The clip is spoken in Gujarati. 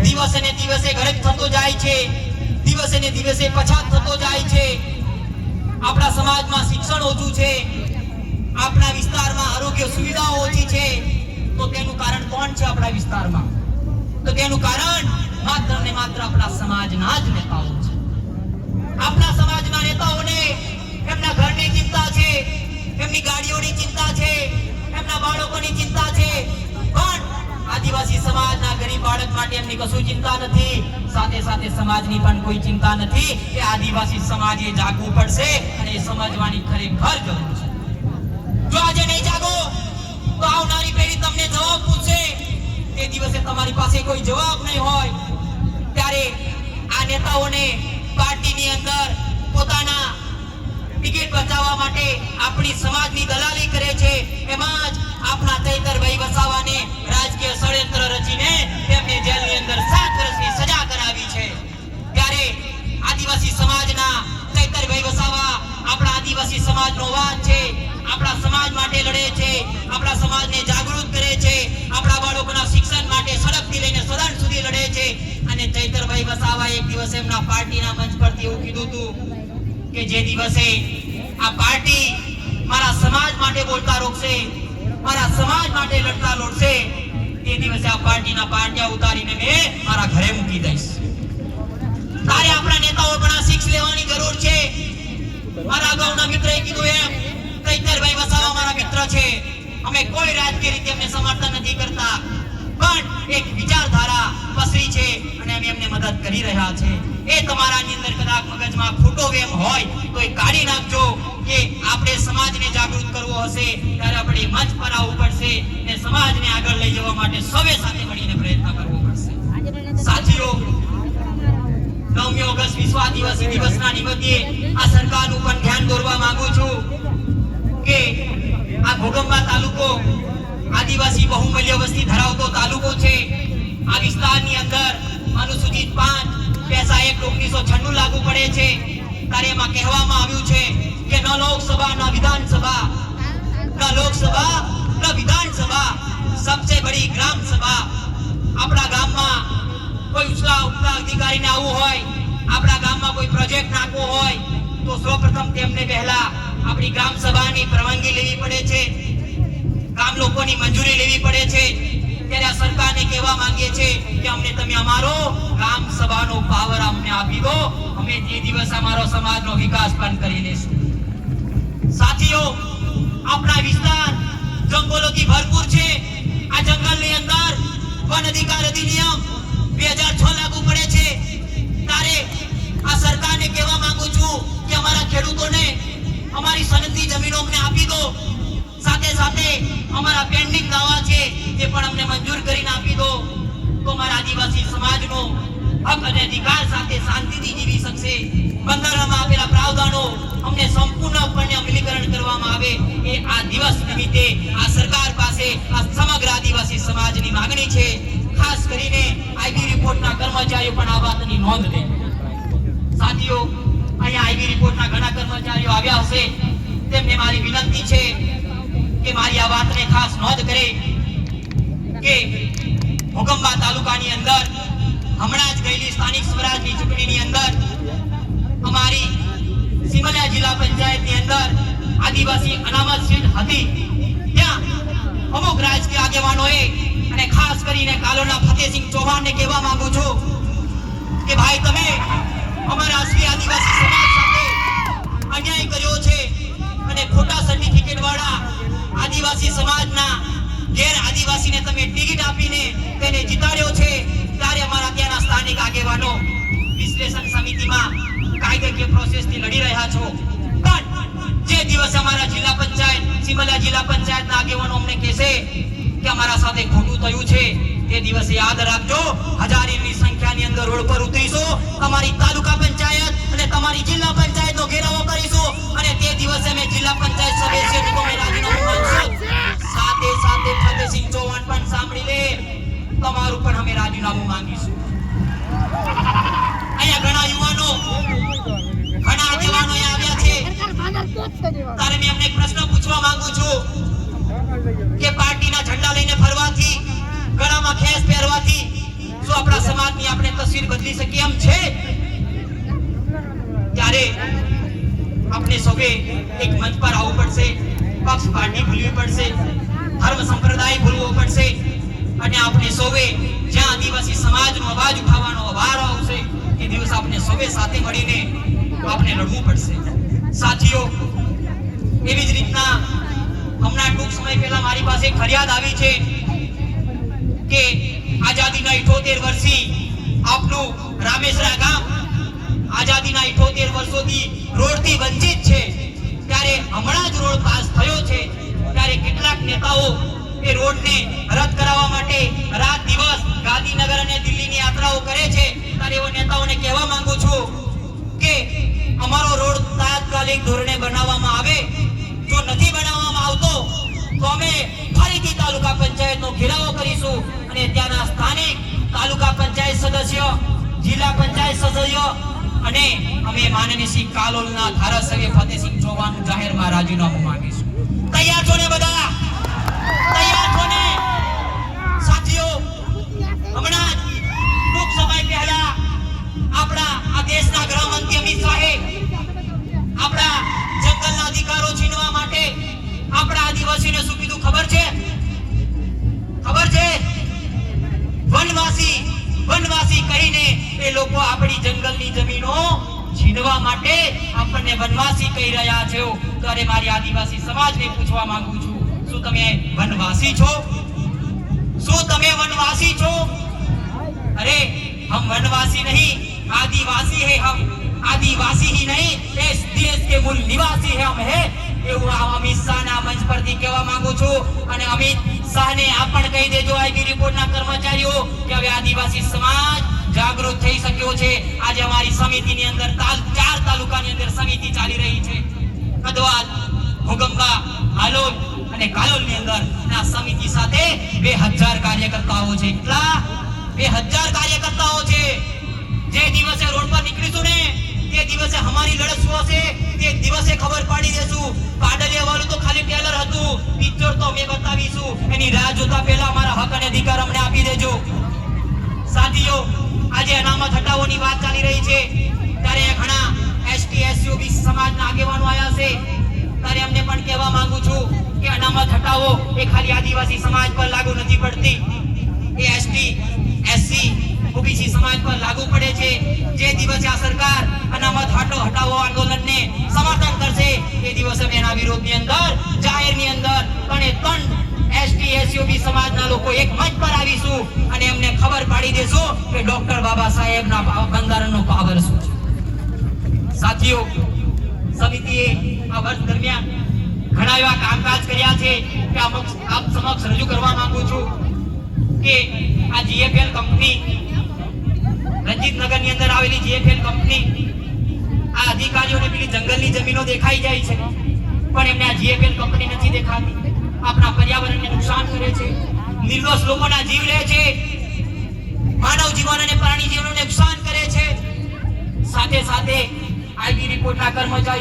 દિવસે ને દિવસે ગરીબ થતો જાય છે, દિવસે ને દિવસે પછાત થતો જાય છે. આપણા સમાજમાં શિક્ષણ ઓછું છે, આપણા વિસ્તારમાં આરોગ્ય સુવિધાઓ ઓછી છે. તો તેનું કારણ કોણ છે? આપણા વિસ્તારમાં તો તેનું કારણ માત્ર ને માત્ર આપણા સમાજના જ નેતાઓ છે. આપણા સમાજના નેતાઓને એમના ઘરની ચિંતા છે, એમની ગાડીઓની ચિંતા છે, એમના બાળકોની ચિંતા છે, પણ આદિવાસી સમાજના ગરીબ બાળક માટે એમની કશું ચિંતા નથી. સાથે સાથે સમાજની પણ કોઈ ચિંતા નથી કે આદિવાસી સમાજે જાગવું પડશે અને એ સમજવાની ખરેખર જરૂર છે. જો આજે નહીં જાગો તો આવનારી પેઢી તમને જવાબ પૂછશે. તે દિવસે તમારી પાસે કોઈ જવાબ નહીં હોય ત્યારે આ નેતાઓને પાર્ટીની અંદર પોતાના ટિકિટ બચાવવા માટે આપણી સમાજની દલાલી કરે છે. એમાં જ આપણા ચૈતરભાઈ વસાવાને રાજકીય ષડયંત્ર રચીને તેમને જેલની અંદર 7 વર્ષની સજા કરાવી છે. ત્યારે આદિવાસી સમાજના ચૈતરભાઈ વસાવા આપણા આદિવાસી સમાજનો અવાજ છે, આપણા સમાજ માટે લડે છે, આપણા સમાજને જાગૃત કરે છે, આપણા બાળકોના શિક્ષણ માટે સડકથી લઈને સદન સુધી લડે છે. અને ચૈતરભાઈ વસાવા એક દિવસ એમના પાર્ટીના મંચ પરથી એવું કીધું હતું કે જે દિવસે આ પાર્ટી મારા સમાજ માટે બોલતા રોકશે, મારા સમાજ માટે લડતા લડશે, તે દિવસે આ પાર્ટીના પાટિયા ઉતારીને મેં મારા ઘરે મૂકી દઈશ. તારે આપણા નેતાઓ પણ આ શિક્ષ લેવાની જરૂર છે. મારા અગાઉના મિત્રએ કીધું એમ ચૈતરભાઈ વસાવા મારા મિત્ર છે. અમે કોઈ રાજકીય રીતે એમને સમર્થન નથી કરતા, પણ એક વિચારધારા પસરી છે અને અમે એમને મદદ કરી રહ્યા છે. એ તમારાની અંદર કદાચ મગજમાં ખોટો વેમ હોય તો એ કાઢી નાખજો કે આપણે સમાજને જાગૃત કરવો હશે ત્યારે આપણે મંચ પર આવવું પડશે અને સમાજને આગળ લઈ જવા માટે સૌએ સાથે મળીને પ્રયત્ન કરવો પડશે. સાથીઓ, 9મી ઓગસ્ટ વિશ્વ આદિવાસી દિવસના નિમિત્તે આ સરકારનું પણ ધ્યાન દોરવા માંગુ છું કે આ ઘોગંબા તાલુકો આદિવાસી બહુમૂલ્ય વસ્તી ધરાવતો તાલુકો છે. આ વિસ્તારની અંદર અનુસૂચિત 5 પૈસા 1/1996 લાગુ પડે છે. ત્યારે એમાં કહેવામાં આવ્યું છે કે ન લોકસભા ન વિધાનસભા, ન લોકસભા ન વિધાનસભા, સબસે બડી ગ્રામ સભા. આપણા ગામમાં કોઈ ઉચ્ચલા અધિકારીને આવવું હોય, આપણા ગામમાં કોઈ પ્રોજેક્ટ નાખવો હોય તો સૌપ્રથમ તેમને પહેલા આપણી ગ્રામ સભાની પરવાનગી લેવી પડે છે, ગામ લોકોની મંજૂરી લેવી પડે છે. ત્યારે આ સરકારને કહેવા માંગીએ છીએ કે અમને તમે અમારો ગ્રામ સભાનો પાવર અમને આપી દો, અમે તે દિવસ અમારો સમાજનો વિકાસ પણ કરી લેશું. સાથીઓ, આપણા વિસ્તાર જંગલોથી ભરપૂર છે. આ જંગલની અંદર વન અધિકાર અધિનિયમ 2006 લાગુ પડે છે. ત્યારે આ સરકારને કહેવા માંગુ છું કે અમારા ખેડૂતોને અમારી સનદી જમીનો અમને આપી દો. સાથે સાથે અમારા પેન્ડિંગ દાવા છે તે પણ અમને મંજૂર કરીને આપી દો. તો મારા આદિવાસી સમાજનો હક અને અધિકાર સાથે શાંતિથી જીવી શકશે. બંધારણમાં આપેલા પ્રાવધાનો અમને સંપૂર્ણપણે અમલીકરણ કરવામાં આવે એ આ દિવસ નિમિત્તે આ સરકાર પાસે આ સમગ્ર આદિવાસી સમાજની માંગણી છે. ખાસ કરીને આઈબી રિપોર્ટના કર્મચારીઓ પણ આ વાતની નોંધ લે. સાથીઓ, અહીંયા આઈબી રિપોર્ટના ઘણા કર્મચારીઓ આવ્યા હશે. તેમને મારી વિનંતી છે કે મારી આ વાતને ખાસ નોંધ કરે કે ઘોગંબા તાલુકાની અંદર હમણાં જ ગયેલી સ્થાનિક સ્વરાજની ચૂંટણીની અંદર અમારી સિમલિયા જિલ્લા પંચાયતની અંદર આદિવાસી અનામત સીટ હતી. ત્યાં અમુક રાજકીય આગેવાનોએ અને ખાસ કરીને કાલોના ફતેહસિંહ ચૌહાણને કહેવા માંગુ છું કે ભાઈ તમે અમારા અસલી આદિવાસી સમાજ સાથે અન્યાય કર્યો છે અને ખોટા સર્ટિફિકેટ વાળા આદિવાસી સમાજના ગેર આદિવાસીને તમે ટિકિટ આપીને તેને જીતાડ્યો છે. ત્યારે અમારા ત્યાંના સ્થાનિક આગેવાનો વિશ્લેષણ સમિતિમાં કાયદાકીય પ્રોસેસથી લડી રહ્યા છો. પણ જે દિવસે અમારા જિલ્લા પંચાયત સિમલિયા જિલ્લા પંચાયતના આગેવાનો અમને કહેશે કે અમારા સાથે ખોટું થયું છે, તે દિવસે યાદ રાખજો હજારોની સંખ્યાની અંદર રોડ પર ઉતરીશું, તમારી તાલુકા પંચાયત અને તમારી જિલ્લા પંચાયતનો ઘેરાવો કરીશું અને તે દિવસે અમે જિલ્લા પંચાયત સભ્ય છે તો અમે રાજીનામું માંગશું. સાથે સાથે ફતેહસિંહ ચૌહાણ પણ સાંભળી લે, તમારું પણ અમે રાજીનામું માંગીશું. અહીંયા ઘણા યુવાનો ઘણા આગેવાનો આવ્યા છે. તારે મેં અમને એક પ્રશ્ન પૂછવા માંગુ છું કે પાર્ટીના ઝંડા લઈને ફરવાથી, ગળામાં ખેસ પહેરવાથી શું બદલી શકીએ એમ છે, ત્યારે આપણે સૌએ એક મંચ પર આવવું પડશે, પક્ષ પાર્ટી ભૂલવી પડશે, ધર્મ સંપ્રદાય ભૂલવો પડશે અને આપણે સૌએ જ્યાં આદિવાસી સમાજનો અવાજ ઉઠાવવાનો વારો આવશે એ દિવસ આપણે સૌએ સાથે મળીને આપણે લડવું પડશે. સાથીઓ, એવી જ રીતના હમણાં ટૂંક સમય પહેલા મારી પાસે ફરિયાદ આવી છે કે આઝાદીના 78 વર્ષથી આપનું રામેશ્વરા ગામ આઝાદીના 78 વર્ષોથી રોડથી વંચિત છે, ત્યારે હમણાં જ રોડ પાસ થયો છે, ત્યારે કેટલાક નેતાઓ એ રોડને રદ કરાવવા માટે રાત દિવસ ગાંધીનગર અને દિલ્હીની યાત્રાઓ કરે છે. ત્યારે એવા નેતાઓને કહેવા માંગુ છું કે અમારો રોડ તાત્કાલિક ધોરણે બનાવવામાં આવે. જો નથી બનાવવામાં આવતો તો અમે ફરીથી તાલુકા પંચાયતનો ઘેરાવો કરીશું અને ત્યાંના સ્થાનિક તાલુકા પંચાયત સદસ્ય, જિલ્લા પંચાયત સદસ્ય અને અમે માનનીય શ્રી કાલોલના ધારાસભ્ય ફતેહસિંહ ચૌહાણનું જાહેરમાં રાજીનામું માંગીશું. તૈયાર છો ને બધા? તૈયાર છો ને? સાથીઓ, હમણાં ટૂંક સમય પહેલા આપણા આ દેશના ગૃહમંત્રી અમિત શાહે આપણા જંગલના અધિકારો છીનવા માટે આપણા આદિવાસીને શું કીધું ખબર છે? ખબર છે? વનવાસી વનવાસી કહીને એ લોકો આપણી જંગલની જમીનો છીનવા માટે આપણને વનવાસી કહી રહ્યા છે. ત્યારે મારી આદિવાસી સમાજને પૂછવા માંગુ છું, શું તમે વનવાસી છો? શું તમે વનવાસી છો? अरे हम वनवासी नहीं, आदिवासी है हम. आदिवासी ही नहीं, इस देश के मूल निवासी है हम है. એવું અમિત શાહના મંચ પરથી કહેવા માંગુ છું અને અમિત શાહને આ પણ કહી દેજો આઈબી રિપોર્ટના કર્મચારીઓ કે હવે આદિવાસી સમાજ જાગૃત થઈ શક્યો છે. આજે અમારી સમિતિની અંદર 4 તાલુકાની અંદર સમિતિ ચાલી રહી છે, કદવાલ, ઘોગંબા, હાલોલ અને કાલોલની અંદર. આ સમિતિ સાથે 2000 કાર્યકર્તાઓ છે. કેટલા? 2000 કાર્યકર્તાઓ છે. જે દિવસે રોડ પર નીકળીશું ને તે દિવસે અમારી લડત શું હશે તે દિવસે ખબર પાડી દેશું. પાડલિયા વાળું તો ખાલી ટેલર હતું, પિક્ચર તો અમે બતાવીશું. એની રાહ જોતા પહેલા અમારા હક અને અધિકાર અમને આપી દેજો. સાથીઓ, આજે અનામત હટાવોની વાત ચાલી રહી છે, ત્યારે ઘણા એસટી એસસી ઓબીસી સમાજના આગેવાનો આવ્યા છે. ત્યારે અમને પણ કહેવા માંગુ છું કે અનામત હટાવો એ ખાલી આદિવાસી સમાજ પર લાગુ નથી પડતી, એ એસટી એસસી ઓબીસી સમાજ પર લાગુ પડે છે. જે દિવસે આ સરકાર અનામત હટાવો આંદોલનને સમર્થન કરશે એ દિવસે અમે એના વિરોધની અંદર જાહેરની અંદર અને 3 એસટી એસસી ઓબીસી સમાજના લોકો એક મંચ પર આવીશું અને એમને ખબર પાડી દેશું કે ડોક્ટર બાબા સાહેબના બંધારણનો પાવર શું છે. સાથીઓ, સમિતિએ આ વર્ષ દરમિયાન ઘણા એવા કામકાજ કર્યા છે કે આપ સમક્ષ રજૂ કરવા માંગુ છું કે આ જીએફએલ કંપની, રંજીતનગરની અંદર આવેલી જીએફએલ કંપની, આ અધિકારીઓને પેલી જંગલની જમીનો દેખાઈ જાય છે પણ એમને આ જીએફએલ કંપની નથી દેખાતી. આપણા પર્યાવરણને નુકસાન કરે છે, નિર્દોષ લોકોના જીવ લે છે, માનવ જીવન અને પ્રાણી જીવનને નુકસાન કરે છે. સાથે સાથે આઈબી રિપોર્ટના કર્મચારીઓ